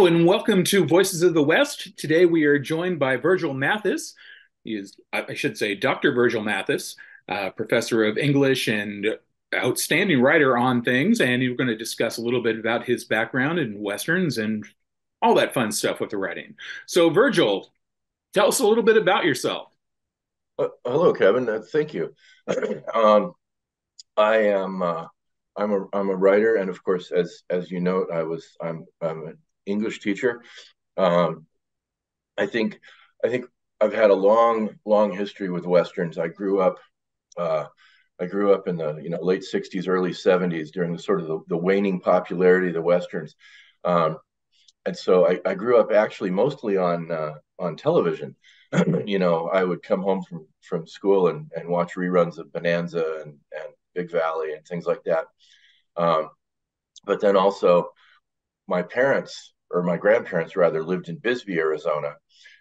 Hello and welcome to Voices of the West. Today we are joined by Virgil Mathes. He is, I should say, Dr. Virgil Mathes, professor of English and outstanding writer on things. And we're going to discuss a little bit about his background in Westerns and all that fun stuff with the writing. So, Virgil, tell us a little bit about yourself. Hello, Kevin. Thank you. um, I am I'm a writer, and of course, as you note, I'm an English teacher. Um, I think I think I've had a long history with westerns. Uh, I grew up in the late '60s, early '70s during the sort of the waning popularity of the westerns, um, and so I grew up actually mostly on television. I would come home from school and watch reruns of Bonanza and Big Valley and things like that. Um, but then also my parents or my grandparents rather lived in Bisbee, Arizona.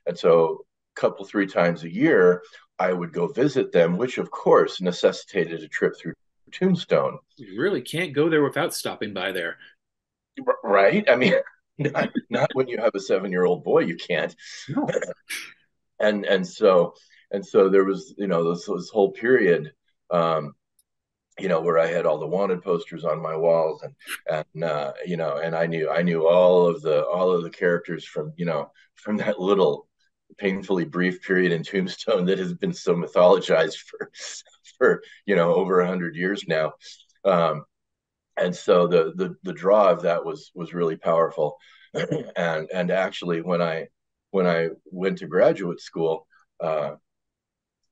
And so a couple, three times a year, I would go visit them, which of course necessitated a trip through Tombstone. You really can't go there without stopping by there. Right? I mean, not when you have a 7-year-old boy, you can't. No. And so there was, this whole period, um, where I had all the wanted posters on my walls, and I knew all of the characters from that little painfully brief period in Tombstone that has been so mythologized for over 100 years now. Um, and so the draw of that was really powerful. And actually, when I went to graduate school, uh,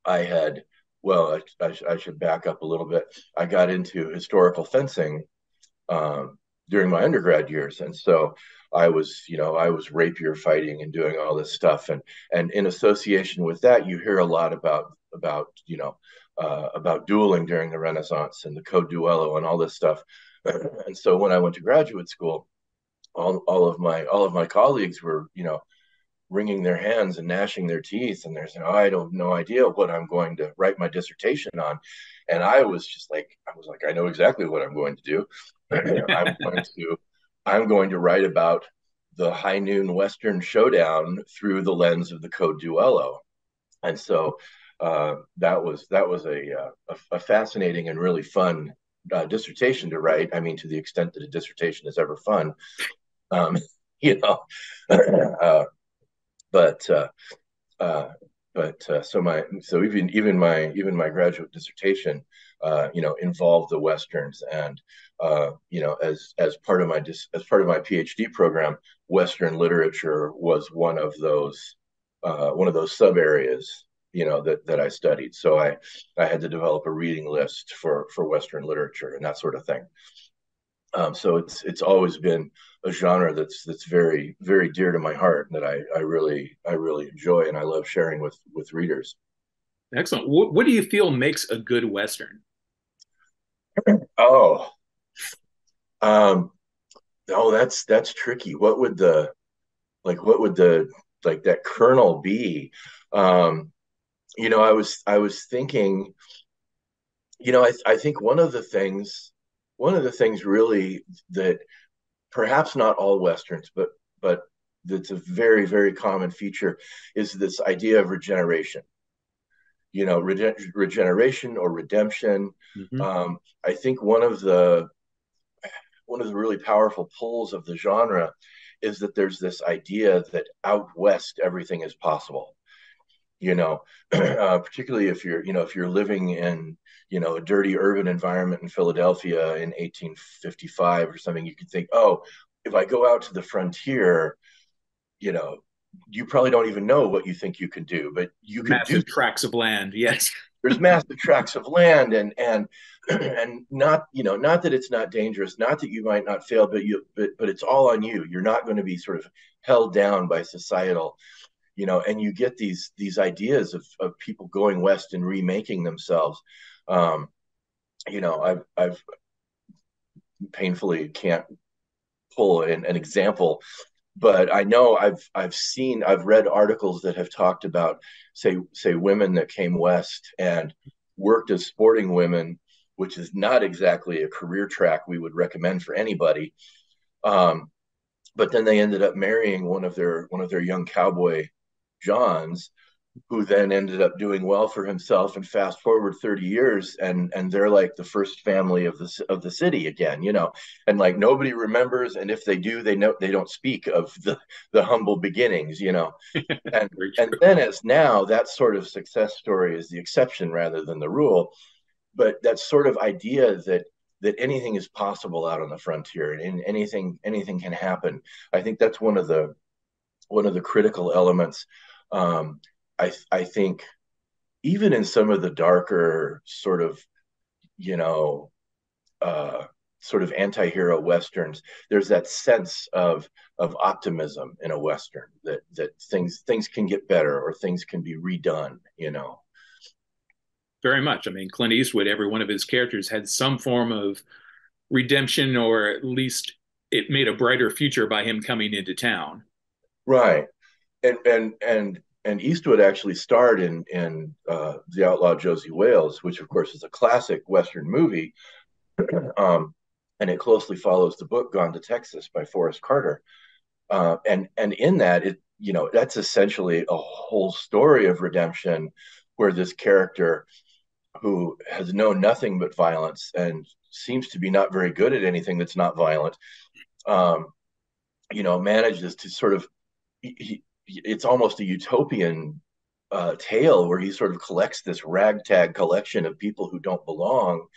I had well, I should back up a little bit. I got into historical fencing during my undergrad years, and so I was rapier fighting and doing all this stuff, and in association with that, you hear a lot about dueling during the Renaissance and the code duello and all this stuff. And so when I went to graduate school, all of my colleagues were wringing their hands and gnashing their teeth, and they're saying, "Oh, I don't no idea what I'm going to write my dissertation on." And I was like, I know exactly what I'm going to do. I'm going to write about the high noon Western showdown through the lens of the code duello. And so that was a fascinating and really fun dissertation to write. I mean, to the extent that a dissertation is ever fun, um, you know. uh, but uh, uh, so even my graduate dissertation involved the westerns, and as part of my PhD program, Western literature was one of those sub areas that I studied. So I had to develop a reading list for Western literature and that sort of thing. So it's always been a genre that's very very dear to my heart, that I really enjoy, and I love sharing with readers. Excellent. What do you feel makes a good Western? Oh, um, oh, that's tricky. What would the like that kernel be? Um, I was thinking, I think one of the things really that perhaps not all westerns, but that's a very very common feature, is this idea of regeneration. Regeneration or redemption. Hmm. I think one of the really powerful pulls of the genre is that there's this idea that out west everything is possible. you know Particularly if you're living in a dirty urban environment in Philadelphia in 1855 or something. You could think, oh, if I go out to the frontier, you know you probably don't even know what you think you can do, but you can do. Massive tracts of land. Yes. There's massive tracts of land, and and not that it's not dangerous, not that you might not fail, but it's all on you. You're not going to be sort of held down by societal, and you get these ideas of people going west and remaking themselves. um I've painfully can't pull an example, but I know I've read articles that have talked about, say women that came west and worked as sporting women, which is not exactly a career track we would recommend for anybody. um but then they ended up marrying one of their young cowboy Johns, who then ended up doing well for himself. And fast forward 30 years, and they're like the first family of the city again, you know. And like nobody remembers, and if they do, they don't speak of the humble beginnings, you know. And Very and true. then as now that sort of success story is the exception rather than the rule. But that sort of idea that anything is possible out on the frontier and anything can happen. I think that's one of the critical elements. I think even in some of the darker sort of, you know, uh, sort of anti-hero westerns, there's that sense of optimism in a western that things can get better or things can be redone, you know. Very much. I mean, Clint Eastwood, every one of his characters had some form of redemption, or at least it made a brighter future by him coming into town. Right. And Eastwood actually starred in The Outlaw Josie Wales, which of course is a classic Western movie, and it closely follows the book Gone to Texas by Forrest Carter. And in that, it you know that's essentially a whole story of redemption, where this character who has known nothing but violence and seems to be not very good at anything that's not violent, um, manages to sort of it's almost a utopian tale where he sort of collects this ragtag collection of people who don't belong,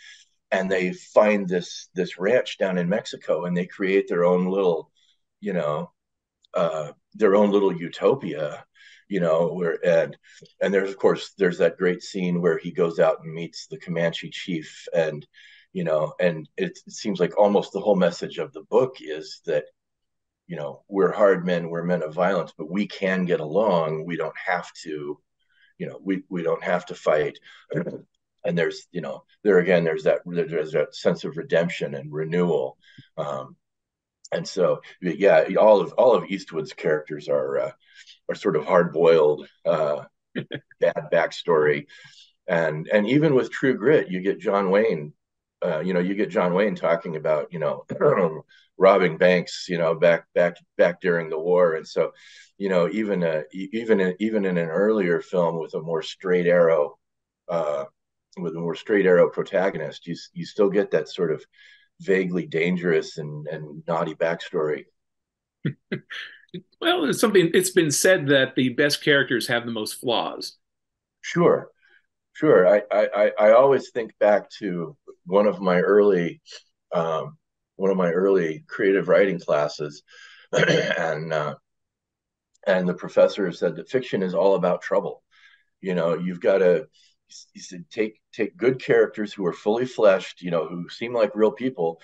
and they find this ranch down in Mexico, and they create their own little, you know, their own little utopia, where and there's of course there's that great scene where he goes out and meets the Comanche chief, and and it seems like almost the whole message of the book is that we're hard men, we're men of violence, but we can get along. We don't have to, we don't have to fight. And there's there again there's that sense of redemption and renewal. And so yeah, all of Eastwood's characters are sort of hard boiled, bad backstory. And even with True Grit, you get John Wayne. You get John Wayne talking about robbing banks, back during the war. And so even in an earlier film with a more straight arrow, protagonist, you still get that sort of vaguely dangerous and naughty backstory. Well, it's been said that the best characters have the most flaws. Sure, sure. I always think back to one of my early um, creative writing classes, and and the professor said that fiction is all about trouble. You've got to, he said, take good characters who are fully fleshed, who seem like real people,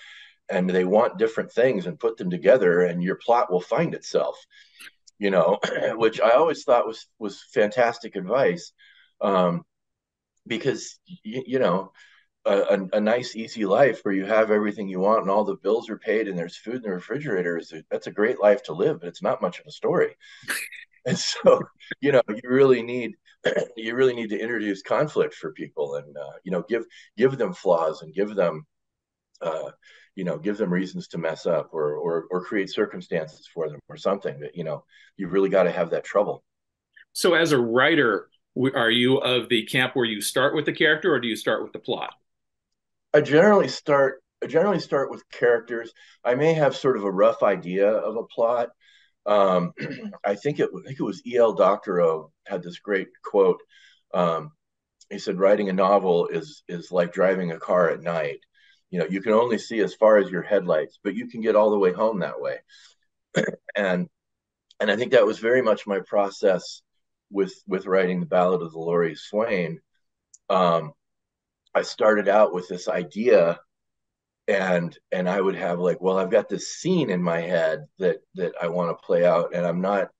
and they want different things, and put them together, and your plot will find itself. Which I always thought was fantastic advice, um, because a nice easy life where you have everything you want and all the bills are paid and there's food in the refrigerator that's a great life to live, but it's not much of a story. And so you really need to introduce conflict for people, and give them flaws, and uh, give them reasons to mess up, or create circumstances for them or something that you've really got to have that trouble. So, as a writer, are you of the camp where you start with the character, or do you start with the plot? I generally start with characters. I may have sort of a rough idea of a plot. Um, I think it was E.L. Doctorow had this great quote. Um, he said, "Writing a novel is like driving a car at night. You can only see as far as your headlights, but you can get all the way home that way." And I think that was very much my process with writing the Ballad of the Laurie Swain. Um, I started out with this idea, and I would have like, well, I've got this scene in my head that I want to play out, and I'm not,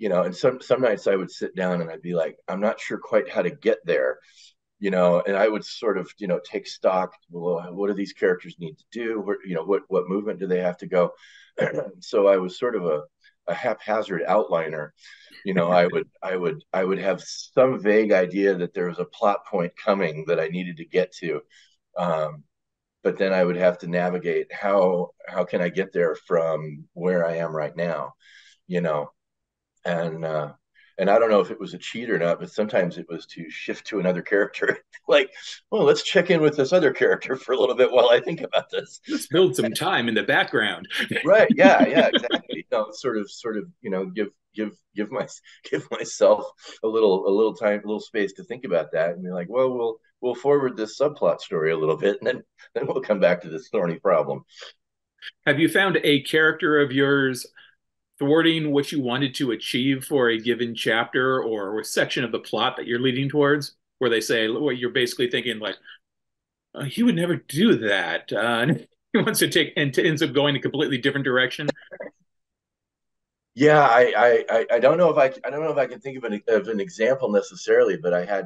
and some nights I would sit down and I'd be like, I'm not sure quite how to get there, and I would sort of, take stock. Well, what do these characters need to do? Where, what movement do they have to go? So I was sort of a haphazard outliner. I would have some vague idea that there was a plot point coming that I needed to get to. Um, but then I would have to navigate how can I get there from where I am right now, you know, and and I don't know if it was a cheat or not, but sometimes it was to shift to another character. Like, well, let's check in with this other character for a little bit while I think about this. Let's build some time in the background. Right? Yeah, yeah, exactly. Give my give myself a little time, a little space to think about that, and be like, well, we'll forward this subplot story a little bit, and then we'll come back to this thorny problem. Have you found a character of yours thwarting what you wanted to achieve for a given chapter or a section of the plot that you're leading towards, where they say, well, you're basically thinking like, he would never do that. He wants to take and ends up going a completely different direction. Yeah, I don't know if I don't know if I can think of an example necessarily, but I had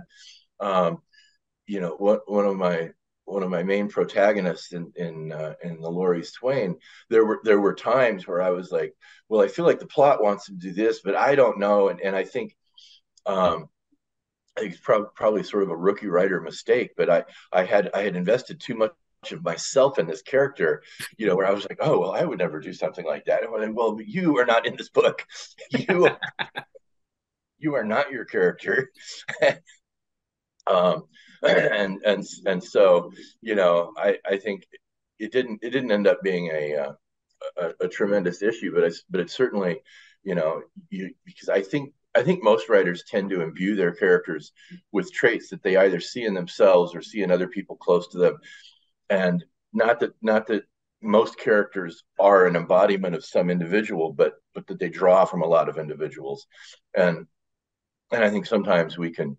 one of my main protagonists in the Laurie Swain. There were times where I was like, well, I feel like the plot wants to do this, but I don't know, and um, I think it's probably sort of a rookie writer mistake, but I had invested too much of myself in this character, where I was like, oh well, I would never do something like that. Well, you are not in this book. You you are not your character. um, and so I think it didn't end up being a tremendous issue, but it's certainly because I think most writers tend to imbue their characters with traits that they either see in themselves or see in other people close to them, and not that most characters are an embodiment of some individual, but that they draw from a lot of individuals, and and I think sometimes we can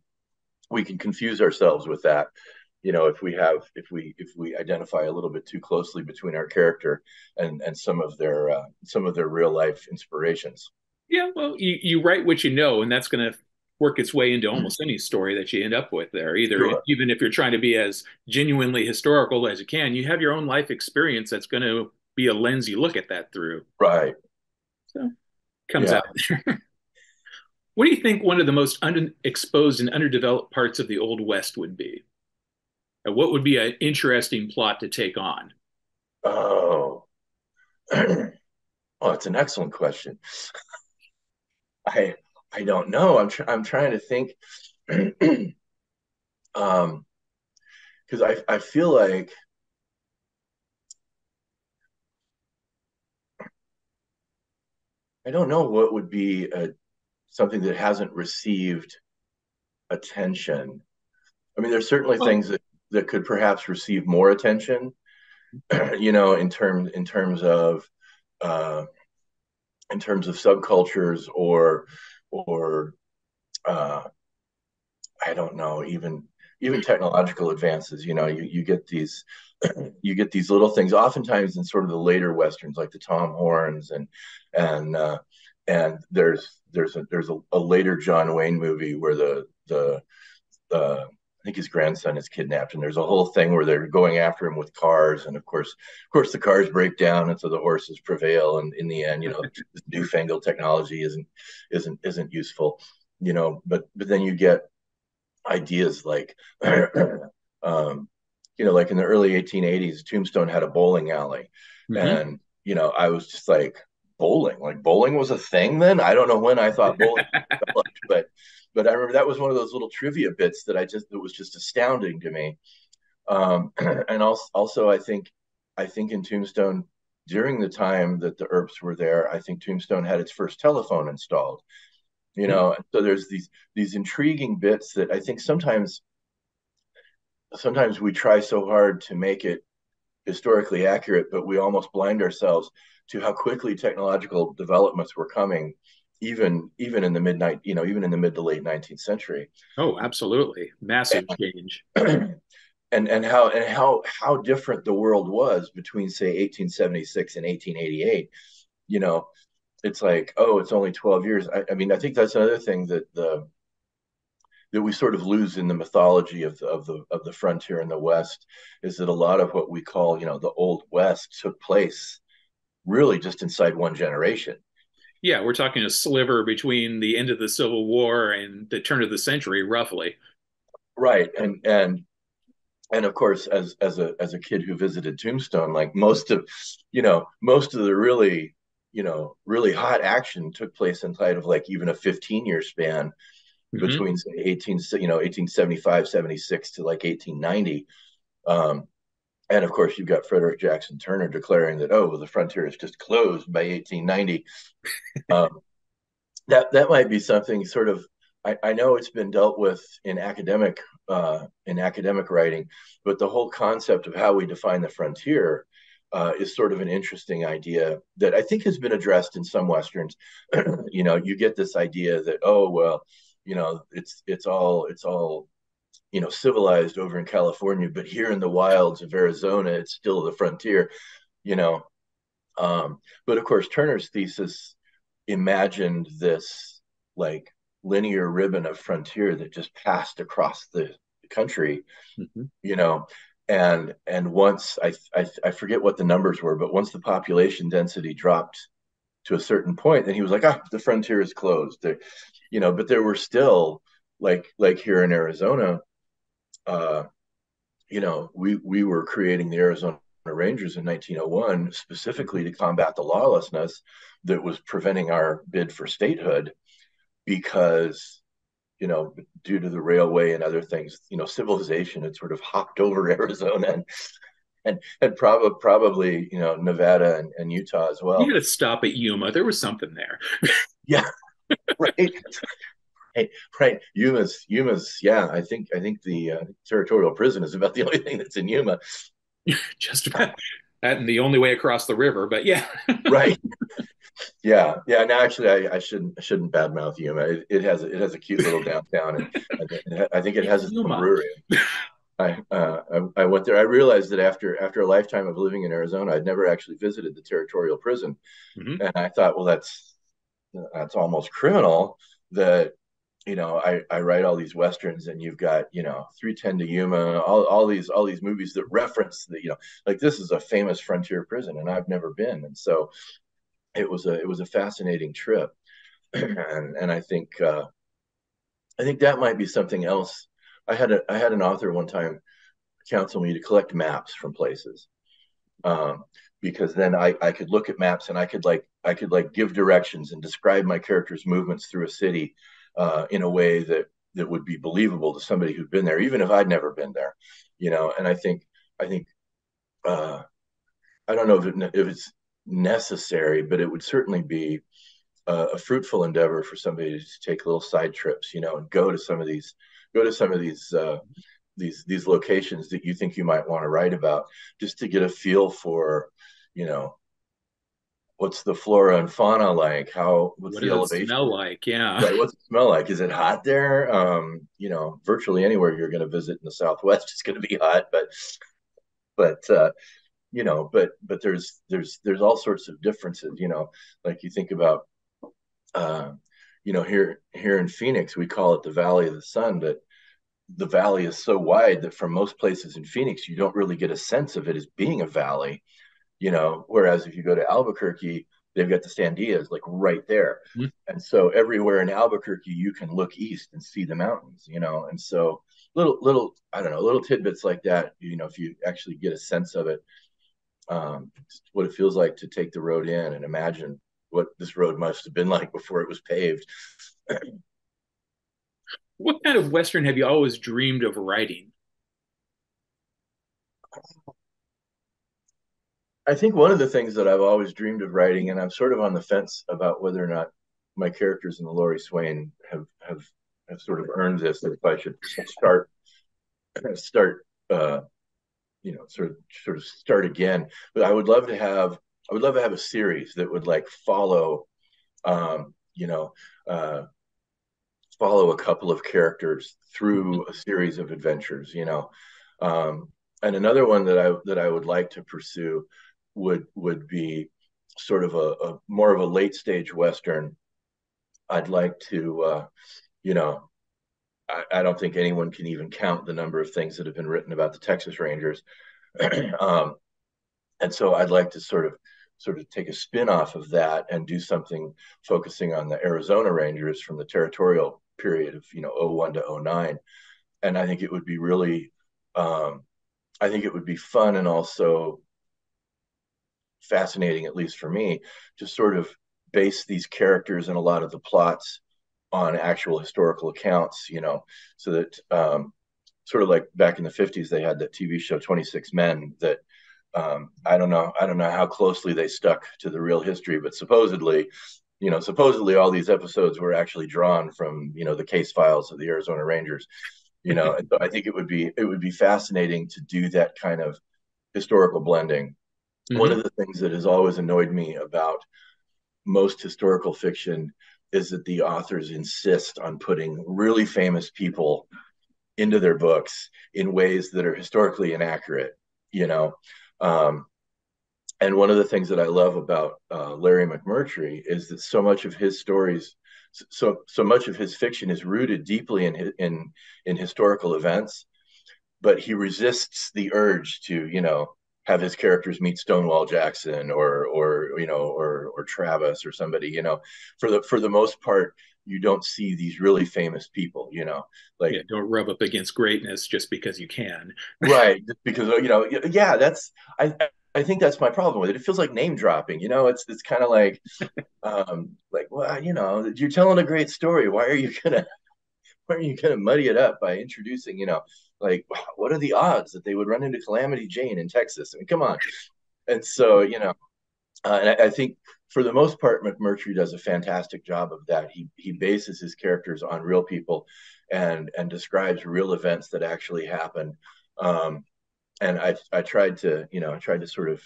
confuse ourselves with that, if we identify a little bit too closely between our character and some of their real life inspirations. Yeah, well, you write what you know, and that's going to work its way into almost any story that you end up with there. Either Sure. even if you're trying to be as genuinely historical as you can, you have your own life experience that's going to be a lens you look at that through. Right. So comes Yeah. out there. What do you think one of the most unexposed and underdeveloped parts of the Old West would be? What would be an interesting plot to take on? Oh. Oh, it's an excellent question. I don't know. I'm trying to think. um because I feel like I don't know what would be something that hasn't received attention. I mean, there's certainly Well, things that could perhaps receive more attention, uh, in terms of subcultures or uh, I don't know, even technological advances. You get these you get these little things, oftentimes in sort of the later westerns, like the Tom Horns, and there's a later John Wayne movie where I think his grandson is kidnapped, and there's a whole thing where they're going after him with cars, and of course, the cars break down, and so the horses prevail, and in the end, this newfangled technology isn't useful, but then you get ideas like, like in the early 1880s, Tombstone had a bowling alley, mhm. and I was just like bowling was a thing then. I don't know when I thought bowling developed, but I remember that was one of those little trivia bits that was just astounding to me. And also I think in Tombstone, during the time that the Earps were there, I think Tombstone had its first telephone installed. And so there's these intriguing bits that I think sometimes we try so hard to make it historically accurate, but we almost blind ourselves to how quickly technological developments were coming, even in the even in the mid to late 19th century. Oh, absolutely. Massive change. And how different the world was between, say, 1876 and 1888. You know, it's like, oh, it's only 12 years. I mean, I think that's another thing that we sort of lose in the mythology of the frontier in the West, is that a lot of what we call, the Old West took place really just inside one generation. Yeah, we're talking a sliver between the end of the Civil War and the turn of the century, roughly. Right. And and of course, as a kid who visited Tombstone, like most of the really really hot action took place inside of like even a 15-year span Hmm. between say 1875 76 to like 1890. um, and of course you've got Frederick Jackson Turner declaring that, oh well, the frontier is just closed by 1890. um, that might be something sort of, I know it's been dealt with in academic writing, but the whole concept of how we define the frontier is sort of an interesting idea that I think has been addressed in some westerns. You get this idea that, oh well, it's all civilized over in California, but here in the wilds of Arizona, it's still the frontier. You know, but of course, Turner's thesis imagined this like linear ribbon of frontier that just passed across the country, Hmm. you know. And once I forget what the numbers were, but once the population density dropped to a certain point, then he was like, ah, the frontier is closed. But there were still like here in Arizona, uh, we were creating the Arizona Rangers in 1901 specifically to combat the lawlessness that was preventing our bid for statehood, because due to the railway and other things, civilization had sort of hopped over Arizona and probably Nevada and Utah as You well. got to stop at Yuma. There was something there. Yeah, right. Right, right. Yuma's. Yeah, I think the territorial prison is about the only thing that's in Yuma. Just about that, and the only way across the river. But yeah, Right. Yeah, yeah. No, actually, I shouldn't badmouth Yuma. It has a cute little downtown, and I think it it's has its own Yuma. brewery. I went there. I realized that after a lifetime of living in Arizona, I'd never actually visited the territorial prison, Hmm. and I thought, well, that's almost criminal that I write all these westerns, and you've got 310 to Yuma, all these movies that reference the like this is a famous frontier prison, and I've never been, and so it was a fascinating trip. And I think that might be something else. I had an author one time counsel me to collect maps from places, um, because then I could look at maps and I could give directions and describe my character's movements through a city in a way that would be believable to somebody who'd been there, even if I'd never been there. And I think uh, I don't know if it's necessary, but it would certainly be a fruitful endeavor for somebody to take little side trips, and go to some of these locations that you think you might want to write about, just to get a feel for, you know, what's the flora and fauna like? What's What the does it elevation? smell like? Yeah. Right. What's it smell like? Is it hot there? Virtually anywhere you're going to visit in the Southwest is going to be hot, but there's all sorts of differences. Like you think about, uh, here in Phoenix, we call it the Valley of the Sun, but the valley is so wide that from most places in Phoenix, you don't really get a sense of it as being a valley. Whereas if you go to Albuquerque, they've got the Sandias like right there. Mhm. And so everywhere in Albuquerque, you can look east and see the mountains, and so little, I don't know, little tidbits like that, if you actually get a sense of it, what it feels like to take the road in and imagine what this road must have been like before it was paved. What kind of Western have you always dreamed of writing? I think one of the things that I've always dreamed of writing, and I'm sort of on the fence about whether or not my characters in the Laurie Swain have sort of earned this, if I should start sort of start again. But I would love to have a series that would like um, you know uh, follow a couple of characters through a series of adventures. Um, and another one that I would like to pursue would be sort of a more of a late stage western. I'd like to, you know, I don't think anyone can even count the number of things that have been written about the Texas Rangers. um, and so I'd like to sort of take a spin off of that and do something focusing on the Arizona Rangers from the territorial period of '01 to '09. And I think it would be really, um, I think it would be fun and also fascinating, at least for me, to sort of base these characters and a lot of the plots on actual historical accounts, so that sort of like back in the 50s, they had that TV show 26 Men that I don't know how closely they stuck to the real history, but supposedly all these episodes were actually drawn from, the case files of the Arizona Rangers, and so I think it would be fascinating to do that kind of historical blending. One Hmm. of the things that has always annoyed me about most historical fiction is that the authors insist on putting really famous people into their books in ways that are historically inaccurate, you know. Um, and one of the things that I love about Larry McMurtry is that so much of his stories, so much of his fiction is rooted deeply in historical events, but he resists the urge to, have his characters meet Stonewall Jackson or Travis or somebody, for the most part, you don't see these really famous people, Yeah, like don't rub up against greatness just because you can. right, because yeah, I think that's my problem with it. It feels like name dropping, it's kind of like, well, you're telling a great story. Why are you gonna muddy it up by introducing, like, what are the odds that they would run into Calamity Jane in Texas? I mean, come on. And so, and I think for the most part, McMurtry does a fantastic job of that. He bases his characters on real people, and describes real events that actually happened. Um, and I tried to sort of,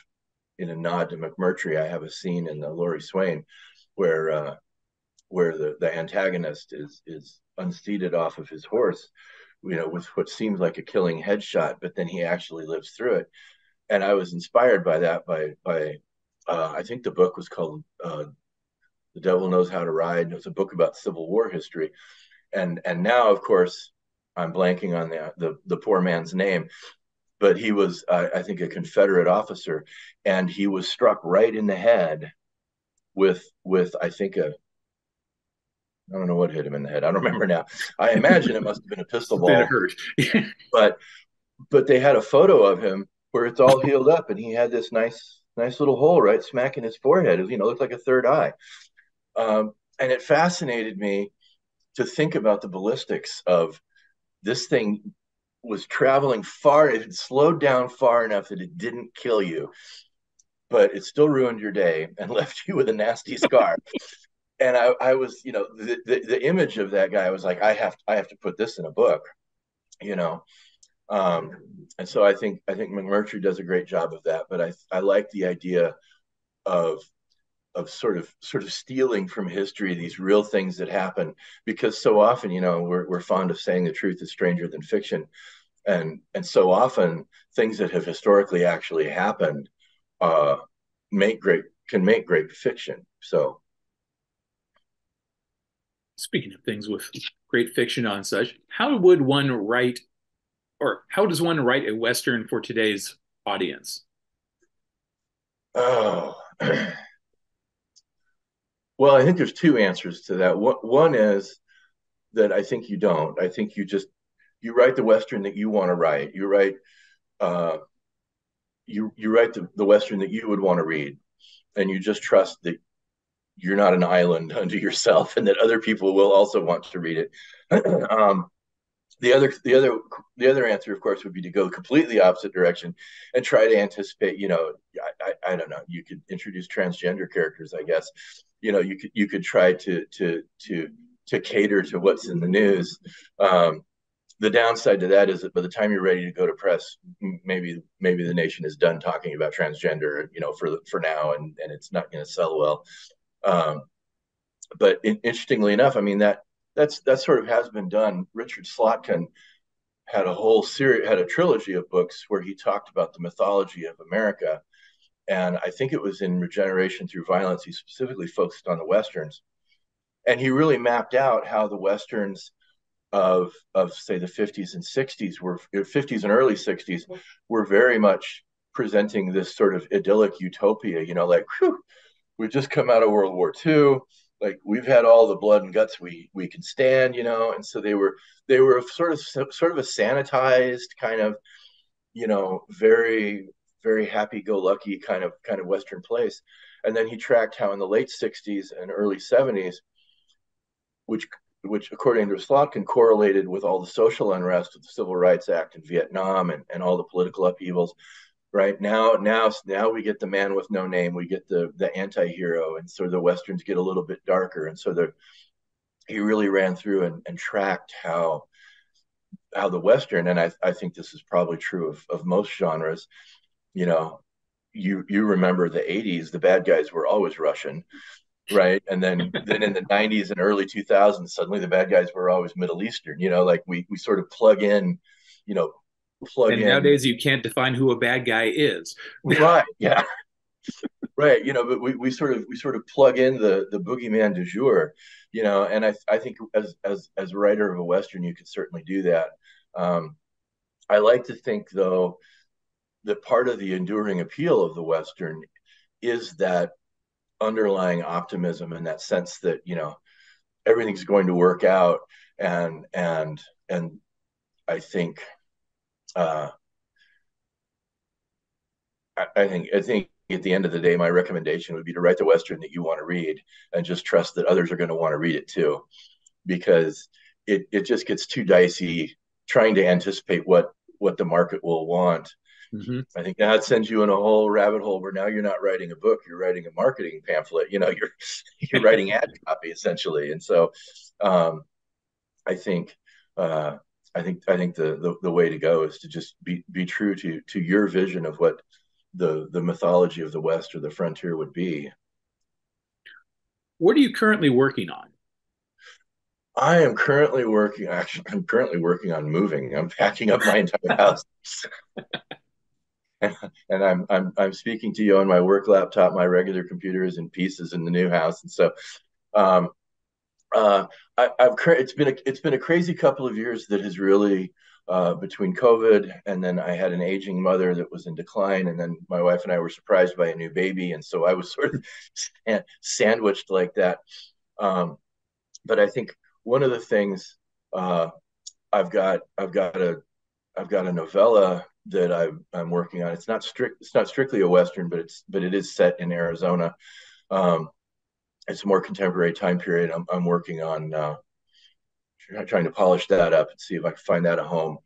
in a nod to McMurtry, I have a scene in the Laurie Swain where the antagonist is unseated off of his horse, with what seems like a killing headshot, but then he actually lives through it. And I was inspired by that by I think the book was called "The Devil Knows How to Ride." It was a book about Civil War history, and now, of course, I'm blanking on the poor man's name, but he was, I think, a Confederate officer, and he was struck right in the head with I think I don't know what hit him in the head. I don't remember now. I imagine it must have been a pistol Then it ball, hurt. but they had a photo of him where it's all healed up, and he had this nice little hole right smack in his forehead. It, looked like a third eye. And it fascinated me to think about the ballistics of this thing was traveling far. It had slowed down far enough that it didn't kill you, but it still ruined your day and left you with a nasty scar. And I was, the image of that guy, I was like, I have to put this in a book, you know. Um, and so I think McMurtry does a great job of that. But I like the idea of sort of stealing from history these real things that happen, because so often, we're fond of saying the truth is stranger than fiction, and so often things that have historically actually happened uh, can make great fiction. So Speaking of things with great fiction on such, how would one write, or how does one write a Western for today's audience? oh well, I think there's two answers to that. One is that I think you don't. I think you write the Western that you want to write. Uh, you write the Western that you would want to read, and you just trust that you're not an island unto yourself, and that other people will also want to read it. um, the other the other the other answer, of course, would be to go completely opposite direction and try to anticipate. I don't know. You could introduce transgender characters, I guess. You could try to cater to what's in the news. Um, the downside to that is that by the time you're ready to go to press, maybe the nation is done talking about transgender, for now, and it's not going to sell well. Um, but interestingly enough, I mean that sort of has been done. Richard Slotkin had a trilogy of books where he talked about the mythology of America, and I think it was in Regeneration Through Violence. He specifically focused on the westerns, and he really mapped out how the westerns of say the 50s and 60s were 50s and early 60s were very much presenting this sort of idyllic utopia, like, whew, we've just come out of World War II, like we've had all the blood and guts we can stand, and so they were sort of a sanitized kind of, very, very happy-go-lucky kind of Western place. And then he tracked how in the late 60s and early 70s, which according to Slotkin correlated with all the social unrest of the Civil Rights Act in Vietnam and all the political upheavals. Right now we get the man with no name, we get the anti-hero, and so the Westerns get a little bit darker. And so he really ran through and tracked how the Western, and I think this is probably true of most genres, you know, you remember the 80s, the bad guys were always Russian, right? And then in the 90s and early 2000s, suddenly the bad guys were always Middle Eastern, like we sort of you know, plug And in. nowadays you can't define who a bad guy is. Right, yeah. Right, but we sort of plug in the boogeyman du jour, and I think as a writer of a Western, you could certainly do that. I like to think, though, that part of the enduring appeal of the Western is that underlying optimism and that sense that everything's going to work out, and I think I think at the end of the day, my recommendation would be to write the Western that you want to read and just trust that others are going to want to read it too, because it just gets too dicey trying to anticipate what the market will want. Mm-hmm. I think that sends you in a whole rabbit hole where now you're not writing a book, you're writing a marketing pamphlet. You're writing ad copy essentially. And so I think the way to go is to just be true to your vision of what the mythology of the West or the frontier would be. What are you currently working on? I'm currently working on moving. I'm packing up my entire house. And I'm speaking to you on my work laptop. My regular computer is in pieces in the new house, and so it's been a crazy couple of years that has really between COVID, and then I had an aging mother that was in decline, and then my wife and I were surprised by a new baby, and so I was sort of sandwiched like that. But I think one of the things I've got a novella that I'm working on. It's not strictly a Western, but it is set in Arizona. It's a more contemporary time period. I'm working on trying to polish that up and see if I can find that a home.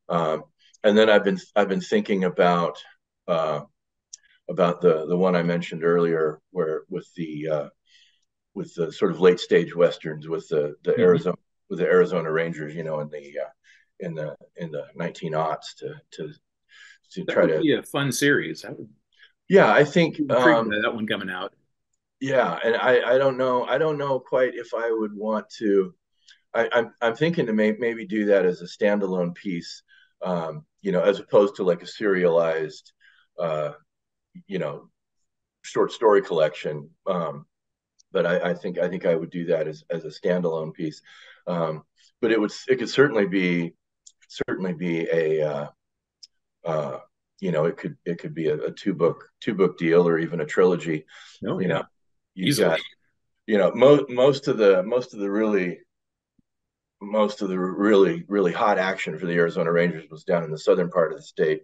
And then I've been thinking about the one I mentioned earlier, where with the sort of late stage Westerns with the Arizona Rangers, in the 1900s to That try would to. be a fun series. Yeah, I think that one coming out. Yeah, and I don't know quite if I would want to. I'm thinking to maybe do that as a standalone piece, as opposed to like a serialized, short story collection. But I think I would do that as a standalone piece. But it could certainly be a it could be a two book deal, or even a trilogy. Oh, yeah. You've got most of the really hot action for the Arizona Rangers was down in the southern part of the state,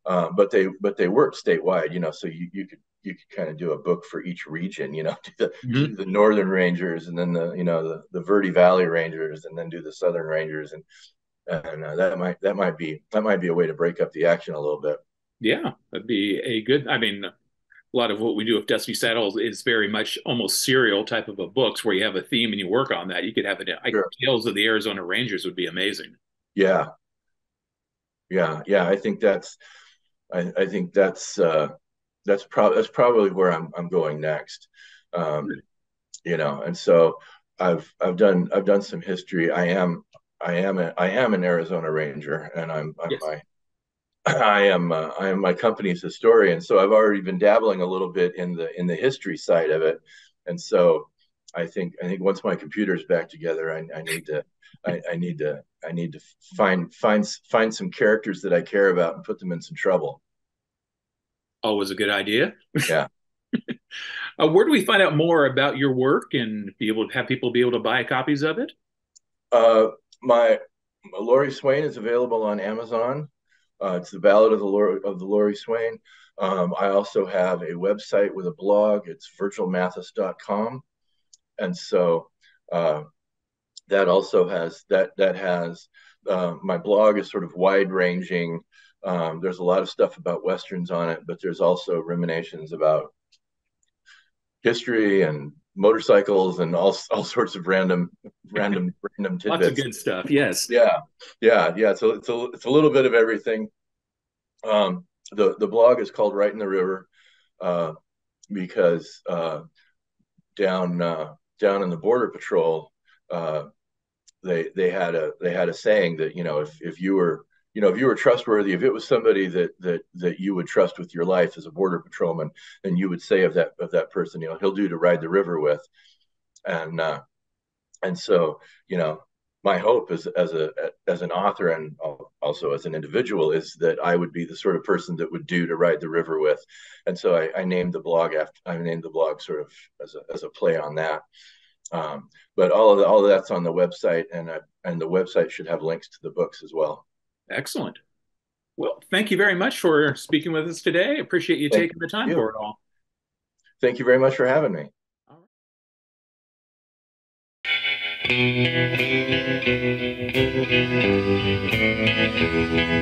but they worked statewide. So you could kind of do a book for each region. Do the Northern Rangers, and then the Verde Valley Rangers, and then do the Southern Rangers, and that might be a way to break up the action a little bit. Yeah, that'd be a good. I mean, a lot of what we do with Dusty Saddles is very much almost serial type of a books where you have a theme and you work on that. You could have it. Sure. Tales of the Arizona Rangers would be amazing. Yeah. I think that's probably where I'm going next. And so I've done some history. I am an Arizona Ranger, and Yes. I am my company's historian. So I've already been dabbling a little bit in the history side of it. And so I think once my computer's back together, I need to find some characters that I care about and put them in some trouble. Always a good idea. Yeah. Where do we find out more about your work and be able to have people be able to buy copies of it? My Laurie Swain is available on Amazon. It's the Ballad of the Laurie Swain. I also have a website with a blog. It's virgilmathes.com, and so that also has that has my blog is sort of wide ranging. There's a lot of stuff about westerns on it, but there's also ruminations about history and motorcycles and all sorts of random Lots of tidbits. good stuff. Yes. Yeah. So it's a little bit of everything. The blog is called Right in the River because down in the Border Patrol, they had a saying that if you were trustworthy, if it was somebody that you would trust with your life as a border patrolman, then you would say of that person, he'll do to ride the river with. And so my hope as an author and also as an individual is that I would be the sort of person that would do to ride the river with. And so I named the blog sort of as a play on that. But all of that's on the website, and the website should have links to the books as well. Excellent. Well, thank you very much for speaking with us today. Appreciate you Thank taking the time you. for it all. Thank you very much for having me. All right.